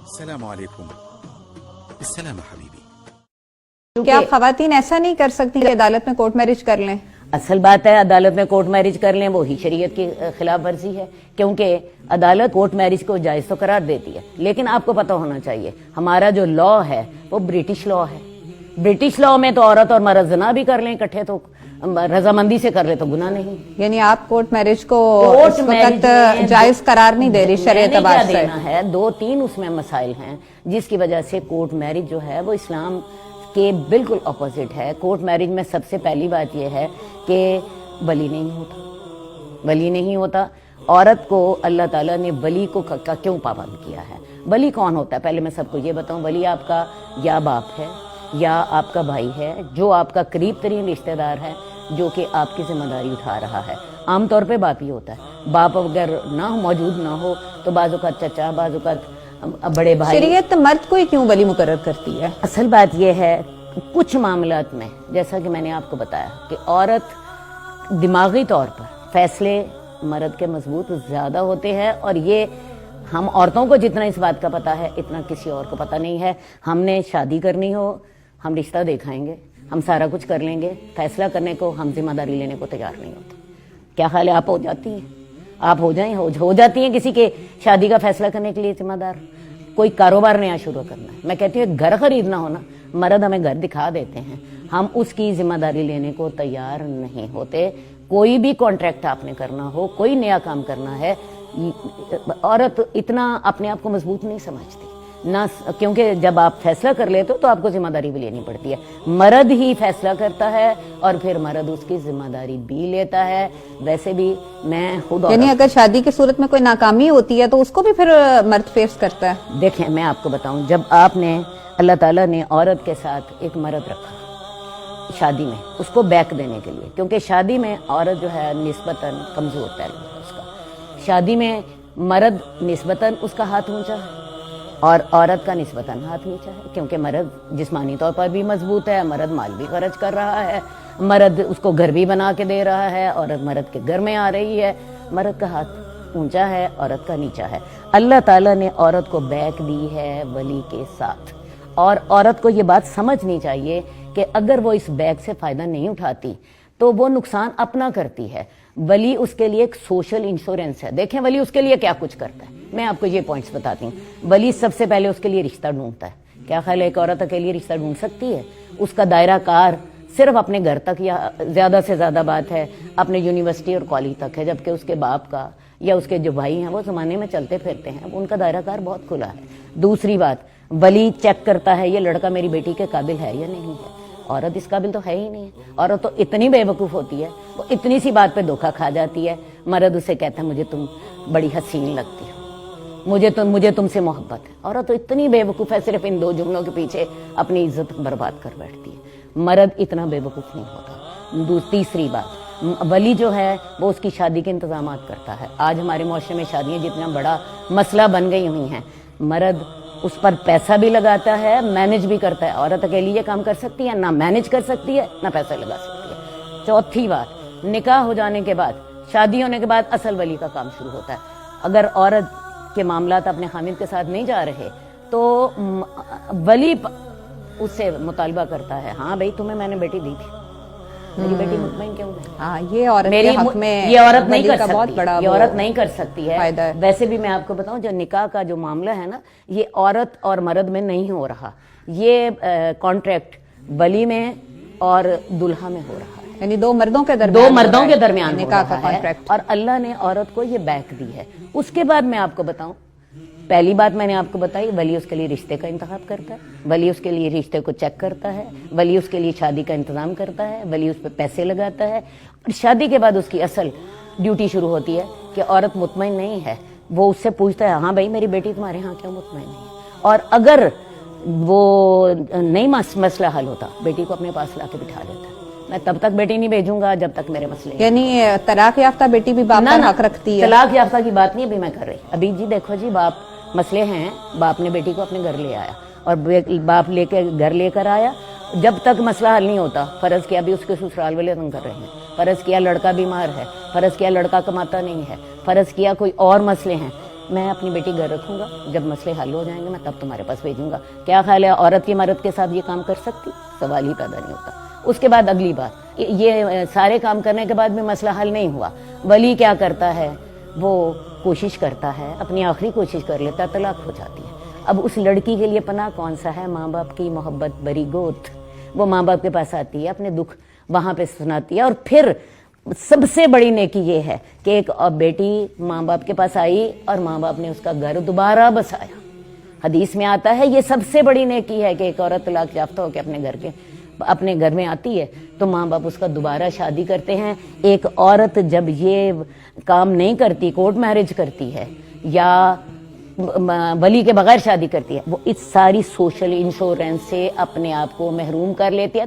السلام علیکم. السلام حبیبی. کیا خواتین ایسا نہیں کر سکتی کہ عدالت میں کورٹ میرج کر لیں؟ اصل بات ہے عدالت میں کورٹ میرج کر لیں وہی شریعت کی خلاف ورزی ہے، کیونکہ عدالت کورٹ میرج کو جائز تو قرار دیتی ہے، لیکن آپ کو پتہ ہونا چاہیے ہمارا جو لا ہے وہ برٹش لا ہے. برٹش لا میں تو عورت اور مرد زنا بھی کر لیں اکٹھے تو رضامندی سے کر لے تو گناہ نہیں. یعنی آپ کورٹ میرج کو اس وقت جائز قرار نہیں دے رہی شریعت اعتبار سے؟ دینا ہے 2-3 اس میں مسائل ہیں جس کی وجہ سے کورٹ میرج جو ہے وہ اسلام کے بالکل اپوزٹ ہے. کورٹ میرج میں سب سے پہلی بات یہ ہے کہ ولی نہیں ہوتا. عورت کو اللہ تعالیٰ نے ولی کو کیوں پابند کیا ہے؟ ولی کون ہوتا ہے؟ پہلے میں سب کو یہ بتاؤں. ولی آپ کا یا باپ ہے یا آپ کا بھائی ہے، جو آپ کا قریب ترین رشتہ دار ہے، جو کہ آپ کی ذمہ داری اٹھا رہا ہے. عام طور پہ باپ ہی ہوتا ہے. باپ اگر موجود نہ ہو تو بعض اوقات چچا، بعض اوقات بڑے بھائی. شریعت مرد کو ہی کیوں ولی مقرر کرتی ہے؟ اصل بات یہ ہے کچھ معاملات میں جیسا کہ میں نے آپ کو بتایا کہ عورت دماغی طور پر فیصلے مرد کے مضبوط زیادہ ہوتے ہیں، اور یہ ہم عورتوں کو جتنا اس بات کا پتہ ہے اتنا کسی اور کو پتہ نہیں ہے. ہم نے شادی کرنی ہو ہم رشتہ دکھائیں گے، ہم سارا کچھ کر لیں گے، فیصلہ کرنے کو ہم ذمہ داری لینے کو تیار نہیں ہوتے. کیا خیال ہے آپ ہو جاتی ہیں؟ آپ ہو جاتی ہیں کسی کے شادی کا فیصلہ کرنے کے لیے ذمہ دار؟ کوئی کاروبار نیا شروع کرنا ہے، میں کہتی ہوں گھر خریدنا ہونا، مرد ہمیں گھر دکھا دیتے ہیں، ہم اس کی ذمہ داری لینے کو تیار نہیں ہوتے. کوئی بھی کانٹریکٹ آپ نے کرنا ہو، کوئی نیا کام کرنا ہے، عورت اتنا اپنے آپ کو مضبوط نہیں سمجھتی نہ، کیونکہ جب آپ فیصلہ کر لیتے ہو تو آپ کو ذمہ داری بھی لینی پڑتی ہے. مرد ہی فیصلہ کرتا ہے اور پھر مرد اس کی ذمہ داری بھی لیتا ہے. ویسے بھی میں خود یعنی اگر شادی کی صورت میں کوئی ناکامی ہوتی ہے تو اس کو بھی پھر مرد فیس کرتا ہے؟ دیکھیں میں آپ کو بتاؤں، جب آپ نے اللہ تعالیٰ نے عورت کے ساتھ ایک مرد رکھا شادی میں اس کو بیک دینے کے لیے، کیونکہ شادی میں عورت جو ہے نسبتاً کمزور پہلو ہے اس کا. شادی میں مرد نسبتاً اس کا ہاتھ اونچا ہے اور عورت کا نسبتاً ہاتھ نیچا ہے، کیونکہ مرد جسمانی طور پر بھی مضبوط ہے، مرد مال بھی خرچ کر رہا ہے، مرد اس کو گھر بھی بنا کے دے رہا ہے، عورت مرد کے گھر میں آ رہی ہے. مرد کا ہاتھ اونچا ہے، عورت کا نیچا ہے. اللہ تعالیٰ نے عورت کو بیک دی ہے ولی کے ساتھ، اور عورت کو یہ بات سمجھنی چاہیے کہ اگر وہ اس بیک سے فائدہ نہیں اٹھاتی تو وہ نقصان اپنا کرتی ہے. ولی اس کے لیے ایک سوشل انشورنس ہے. دیکھیں ولی اس کے لیے کیا کچھ کرتا ہے، میں آپ کو یہ پوائنٹس بتاتی ہوں. ولی سب سے پہلے اس کے لیے رشتہ ڈھونڈتا ہے. کیا خیال ہے ایک عورت اکیلی رشتہ ڈھونڈ سکتی ہے؟ اس کا دائرہ کار صرف اپنے گھر تک یا زیادہ سے زیادہ بات ہے اپنے یونیورسٹی اور کالج تک ہے، جبکہ اس کے باپ کا یا اس کے جو بھائی ہیں وہ زمانے میں چلتے پھرتے ہیں، ان کا دائرہ کار بہت کھلا ہے. دوسری بات، ولی چیک کرتا ہے یہ لڑکا میری بیٹی کے قابل ہے یا نہیں ہے. عورت اس قابل تو ہے ہی نہیں ہے. عورت تو اتنی بے وقوف ہوتی ہے، وہ اتنی سی بات پہ دھوکہ کھا جاتی ہے. مرد اسے کہتا ہے مجھے تم بڑی حسین لگتی ہو، مجھے تم سے محبت ہے. عورت تو اتنی بے وقوف ہے، صرف ان 2 جملوں کے پیچھے اپنی عزت برباد کر بیٹھتی ہے. مرد اتنا بے وقوف نہیں ہوتا. تیسری بات، ولی جو ہے وہ اس کی شادی کے انتظامات کرتا ہے. آج ہمارے معاشرے میں شادیاں جتنا بڑا مسئلہ بن گئی ہوئی ہیں، مرد اس پر پیسہ بھی لگاتا ہے، مینج بھی کرتا ہے. عورت اکیلی یہ کام کر سکتی ہے؟ نہ مینج کر سکتی ہے نہ پیسہ لگا سکتی ہے. چوتھی بات، نکاح ہو جانے کے بعد، شادی ہونے کے بعد اصل ولی کا کام شروع ہوتا ہے. اگر عورت کے معاملات اپنے خامد کے ساتھ نہیں جا رہے تو ولی اس سے مطالبہ کرتا ہے، ہاں بھائی تمہیں میں نے بیٹی دی تھی، میری بیٹی مطمئن کیوں نہیں؟ یہ عورت کے حق میں یہ عورت نہیں کر بہت سکتی، بڑا یہ عورت نہیں کر سکتی ہے. فائدہ ہے. ویسے بھی میں آپ کو بتاؤں جو نکاح کا جو معاملہ ہے نا، یہ عورت اور مرد میں نہیں ہو رہا، یہ کانٹریکٹ ولی میں اور دلہا میں ہو رہا ہے. یعنی 2 مردوں کے درمیان نکاح کا ہو رہا ہے. کانٹریکٹ. اور اللہ نے عورت کو یہ بیک دی ہے. اس کے بعد میں آپ کو بتاؤں، پہلی بات میں نے آپ کو بتائی، ولی اس کے لیے رشتے کا انتخاب کرتا ہے، ولی اس کے لیے رشتے کو چیک کرتا ہے، ولی اس کے لیے شادی کا انتظام کرتا ہے، ولی اس پہ پیسے لگاتا ہے. اور شادی کے بعد اس کی اصل ڈیوٹی شروع ہوتی ہے کہ عورت مطمئن نہیں ہے، وہ اس سے پوچھتا ہے ہاں بھائی میری بیٹی تمہارے ہاں کیوں مطمئن نہیں ہے. اور اگر وہ نہیں مسئلہ حل ہوتا، بیٹی کو اپنے پاس لا کے بٹھا لیتا ہے. میں تب تک بیٹی نہیں بھیجوں گا جب تک میرے مسئلے. یعنی طلاق یافتہ بیٹی بھی باپ کا حق رکھتی ہے؟ طلاق یافتہ کی بات نہیں ابھی میں کر رہی. ابھی جی دیکھو جی، باپ مسئلے ہیں، باپ نے بیٹی کو اپنے گھر لے آیا اور باپ لے کے گھر لے کر آیا، جب تک مسئلہ حل نہیں ہوتا، فرض کیا بھی اس کے سسرال والے تنگ کر رہے ہیں، فرض کیا لڑکا بیمار ہے، فرض کیا لڑکا کماتا نہیں ہے، فرض کیا کوئی اور مسئلے ہیں، میں اپنی بیٹی گھر رکھوں گا, جب مسئلے حل ہو جائیں گے میں تب تمہارے پاس بھیجوں گا. کیا خیال ہے عورت کی مرد کے ساتھ یہ کام کر سکتی؟ سوال ہی پیدا نہیں ہوتا. اس کے بعد اگلی بات, یہ سارے کام کرنے کے بعد بھی مسئلہ حل نہیں ہوا, ولی کیا کرتا ہے, وہ کوشش کرتا ہے, اپنی آخری کوشش کر لیتا ہے, طلاق ہو جاتی ہے. اب اس لڑکی کے لیے پناہ کون سا ہے؟ ماں باپ کی محبت بری گوت. وہ ماں باپ کے پاس آتی ہے, اپنے دکھ وہاں پہ سناتی ہے, اور پھر سب سے بڑی نیکی یہ ہے کہ ایک بیٹی ماں باپ کے پاس آئی اور ماں باپ نے اس کا گھر دوبارہ بسایا. حدیث میں آتا ہے یہ سب سے بڑی نیکی ہے کہ ایک عورت طلاق یافتہ ہو کے اپنے گھر میں آتی ہے تو ماں باپ اس کا دوبارہ شادی کرتے ہیں. ایک عورت جب یہ کام نہیں کرتی, کورٹ میرج کرتی ہے یا ولی کے بغیر شادی کرتی ہے, وہ اس ساری سوشل انشورنس سے اپنے آپ کو محروم کر لیتی ہے.